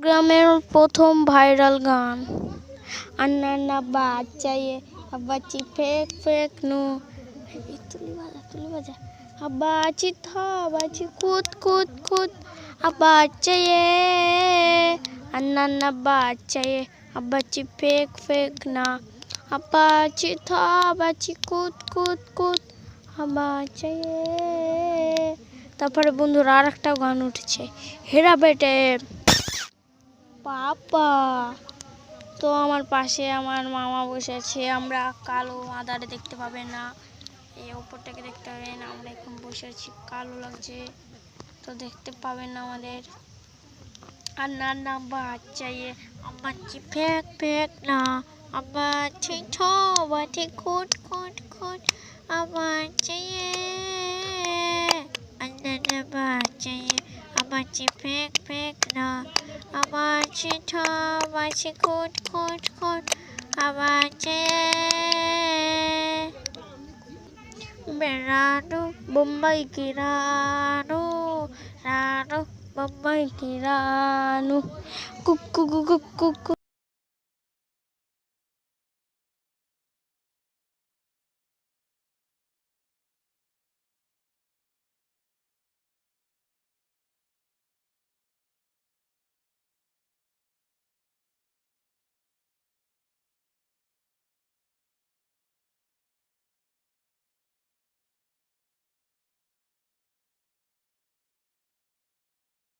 গ্রামের প্রথম ভাইরাল গান। আন্না আন্না বাচ্চায়ে আব্বাচি ফেক ফেক নু তুলি বাজা আব্বাচি থা বাচি কুত কুত কুত আব্বাচায়ে আন্না আন্না বাচ্চায়ে আব্বাচি ফেক ফেক না আব্বাচি থা বাচি কুত কুত কুত আব্বাচায়ে। তারপরে বন্ধুরা আর একটা গান উঠেছে, হেরা বেটে পাপা। তো আমার পাশে আমার মামা বসে আছে, আমরা কালো আধারে দেখতে পাবেন না, এই উপরটাকে দেখতে পাবেন, আমরা এখন বসে আছি, কালো লাগছে তো দেখতে পাবেন না আমাদের। আর না বাচ্চায়ে আব্বাচি ফেক ফেক না আব্বাচি বাচি কুট কুট কুট আব্বাচায়ে আন্না বাচ্চায়ে আব্বাচি ফেক ফেক না আব্বাচি বাচি কুট কুট কুট আব্বাচায়ে। বেড়ানো বোম্বাই কি রানো রানো বোম্বাই কি রানো কুকু কুকু কুকু।